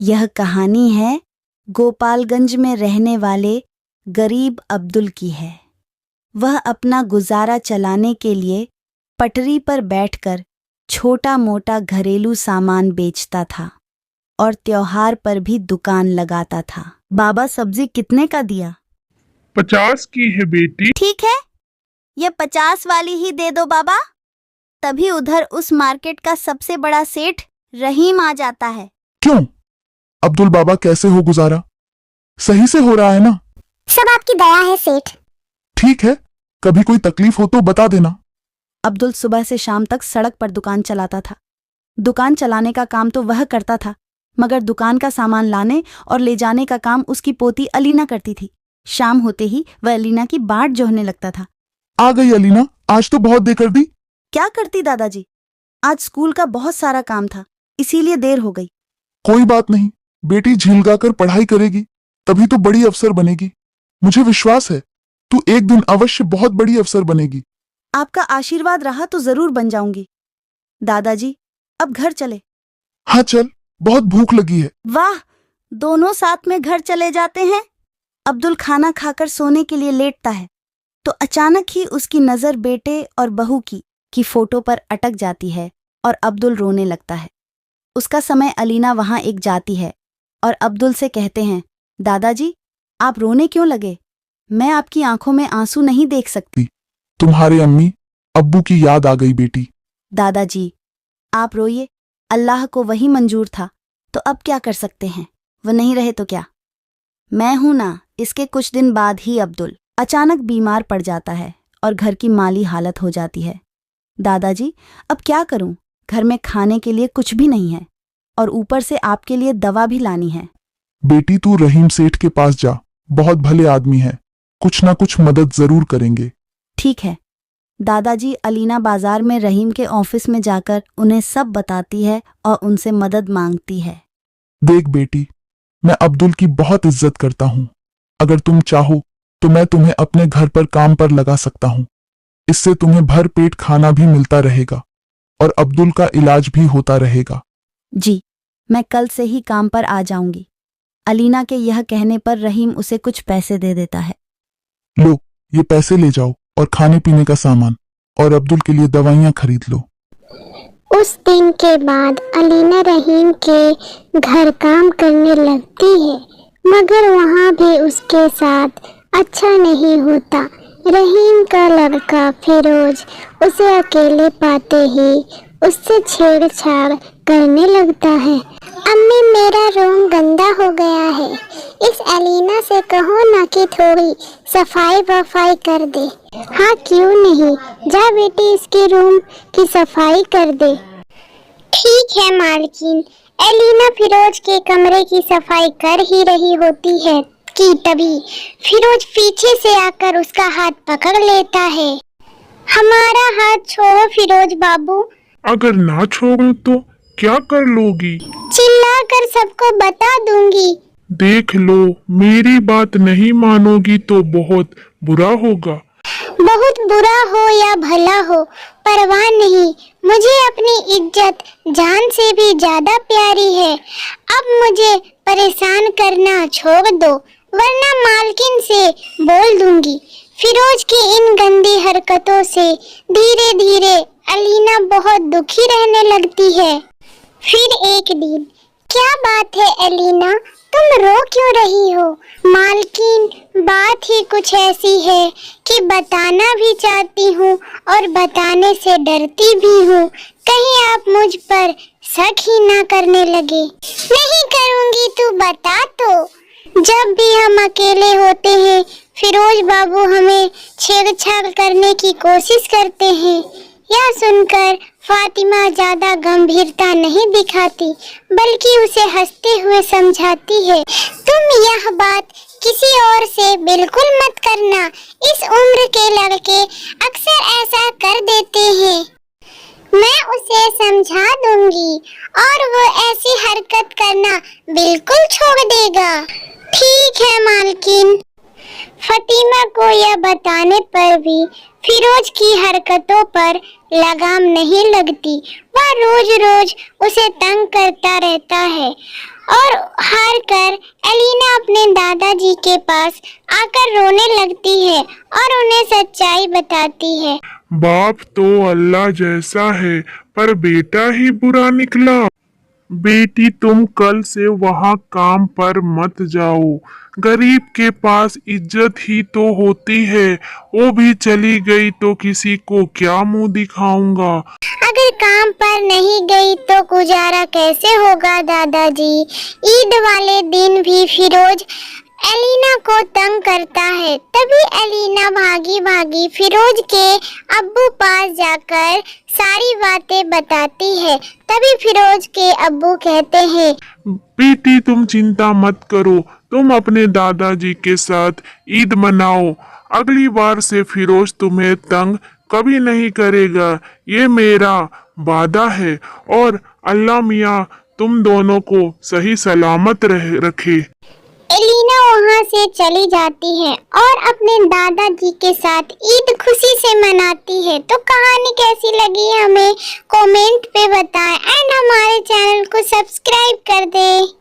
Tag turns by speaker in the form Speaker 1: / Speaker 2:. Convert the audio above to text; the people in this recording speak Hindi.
Speaker 1: यह कहानी है गोपालगंज में रहने वाले गरीब अब्दुल की है। वह अपना गुजारा चलाने के लिए पटरी पर बैठकर छोटा मोटा घरेलू सामान बेचता था और त्योहार पर भी दुकान लगाता था। बाबा, सब्जी कितने का दिया?
Speaker 2: 50 की है बेटी।
Speaker 1: ठीक है, ये 50 वाली ही दे दो बाबा। तभी उधर उस मार्केट का सबसे बड़ा सेठ रहीम आ जाता है।
Speaker 3: क्यों अब्दुल बाबा, कैसे हो गुजारा? सही से हो रहा है ना?
Speaker 4: सब आपकी दया है सेठ।
Speaker 3: ठीक है, कभी कोई तकलीफ हो तो बता देना।
Speaker 1: अब्दुल सुबह से शाम तक सड़क पर दुकान चलाता था। दुकान चलाने का काम तो वह करता था, मगर दुकान का सामान लाने और ले जाने का काम उसकी पोती अलीना करती थी। शाम होते ही वह अलीना की बाट जोहने लगता था।
Speaker 3: आ गई अलीना, आज तो बहुत देर कर दी।
Speaker 1: क्या करती दादाजी, आज स्कूल का बहुत सारा काम था, इसीलिए देर हो गई।
Speaker 3: कोई बात नहीं, बेटी झिलगा कर पढ़ाई करेगी तभी तो बड़ी अफसर बनेगी। मुझे विश्वास है तू एक दिन अवश्य बहुत बड़ी अफसर बनेगी।
Speaker 1: आपका आशीर्वाद रहा तो जरूर बन जाऊंगी। दादाजी, अब घर चले।
Speaker 3: हाँ चल, बहुत भूख लगी है।
Speaker 1: वाह, दोनों साथ में घर चले जाते हैं। अब्दुल खाना खाकर सोने के लिए लेटता है तो अचानक ही उसकी नजर बेटे और बहू की फोटो पर अटक जाती है और अब्दुल रोने लगता है। उसका समय अलीना वहां एक जाती है और अब्दुल से कहते हैं, दादाजी आप रोने क्यों लगे? मैं आपकी आंखों में आंसू नहीं देख सकती।
Speaker 3: तुम्हारे अम्मी अब्बू की याद आ गई बेटी।
Speaker 1: दादाजी आप रोइए, अल्लाह को वही मंजूर था तो अब क्या कर सकते हैं, वो नहीं रहे तो क्या। मैं हूं ना। इसके कुछ दिन बाद ही अब्दुल अचानक बीमार पड़ जाता है और घर की माली हालत हो जाती है। दादाजी अब क्या करूं, घर में खाने के लिए कुछ भी नहीं है और ऊपर से आपके लिए दवा भी लानी है।
Speaker 3: बेटी तू रहीम सेठ के पास जा, बहुत भले आदमी है, कुछ ना कुछ मदद जरूर करेंगे।
Speaker 1: ठीक है। दादाजी अलीना बाजार में रहीम के ऑफिस में जाकर उन्हें सब बताती है और उनसे मदद मांगती है।
Speaker 3: देख बेटी, मैं अब्दुल की बहुत इज्जत करता हूँ। अगर तुम चाहो तो मैं तुम्हें अपने घर पर काम पर लगा सकता हूँ। इससे तुम्हें भर पेट खाना भी मिलता रहेगा और अब्दुल का इलाज भी होता रहेगा।
Speaker 1: जी, मैं कल से ही काम पर आ जाऊंगी। अलीना के यह कहने पर रहीम उसे कुछ पैसे दे देता है।
Speaker 3: लो, ये पैसे ले जाओ और खाने पीने का सामान, और अब्दुल के लिए दवाइयाँ खरीद लो।
Speaker 4: उस दिन के बाद अलीना रहीम के घर काम करने लगती है, मगर वहाँ भी उसके साथ अच्छा नहीं होता। रहीम का लड़का फिरोज उसे अकेले पाते ही उससे छेड़छाड़ करने लगता है। अम्मी, मेरा रूम गंदा हो गया है, इस अलीना से कहो ना कि थोड़ी सफाई वफाई कर दे। हाँ क्यों नहीं, जा बेटी इसके रूम की सफाई कर दे। ठीक है मालकिन। एलिना फिरोज के कमरे की सफाई कर ही रही होती है कि तभी फिरोज पीछे से आकर उसका हाथ पकड़ लेता है। हमारा हाथ छोड़ो फिरोज बाबू।
Speaker 2: अगर ना छोड़ूं तो क्या कर लोगी?
Speaker 4: चिल्लाकर सबको बता दूंगी।
Speaker 2: देख लो, मेरी बात नहीं मानोगी तो बहुत बुरा होगा।
Speaker 4: बहुत बुरा हो या भला हो परवाह नहीं, मुझे अपनी इज्जत जान से भी ज्यादा प्यारी है। अब मुझे परेशान करना छोड़ दो, वरना मालकिन से बोल दूंगी। फिरोज की इन गंदी हरकतों से धीरे धीरे अलीना बहुत दुखी रहने लगती है। फिर एक दिन, क्या बात है अलीना, तुम रो क्यों रही हो? मालकिन, बात ही कुछ ऐसी है कि बताना भी चाहती हूँ और बताने से डरती भी हूँ, कहीं आप मुझ पर शक ही ना करने लगे। नहीं करूँगी, तू बता तो। जब भी हम अकेले होते हैं फिरोज बाबू हमें छेड़छाड़ करने की कोशिश करते हैं। यह सुनकर फातिमा ज्यादा गंभीरता नहीं दिखाती, बल्कि उसे हंसते हुए समझाती है, तुम यह बात किसी और से बिल्कुल मत करना, इस उम्र के लड़के अक्सर ऐसा कर देते हैं। मैं उसे समझा दूंगी और वो ऐसी हरकत करना बिल्कुल छोड़ देगा। ठीक है मालकिन। फातिमा को यह बताने पर भी फिरोज की हरकतों पर लगाम नहीं लगती। वह रोज रोज उसे तंग करता रहता है और हार कर एलिना अपने दादाजी के पास आकर रोने लगती है और उन्हें सच्चाई बताती है।
Speaker 2: बाप तो अल्लाह जैसा है पर बेटा ही बुरा निकला। बेटी तुम कल से वहाँ काम पर मत जाओ। गरीब के पास इज्जत ही तो होती है। वो भी चली गई तो किसी को क्या मुंह दिखाऊंगा।
Speaker 4: अगर काम पर नहीं गई तो गुजारा कैसे होगा दादाजी। ईद वाले दिन भी फिरोज एलिना को तंग करता है। तभी एलिना भागी भागी फिरोज के अब्बू पास जाकर सारी बातें बताती है। तभी फिरोज के अब्बू कहते हैं,
Speaker 2: बेटी तुम चिंता मत करो, तुम अपने दादाजी के साथ ईद मनाओ। अगली बार से फिरोज तुम्हें तंग कभी नहीं करेगा, ये मेरा वादा है। और अल्लाह मियाँ तुम दोनों को सही सलामत रखे।
Speaker 4: एलिना वहाँ से चली जाती है और अपने दादाजी के साथ ईद खुशी से मनाती है। तो कहानी कैसी लगी हमें कमेंट पे बताएं एंड हमारे चैनल को सब्सक्राइब कर दें।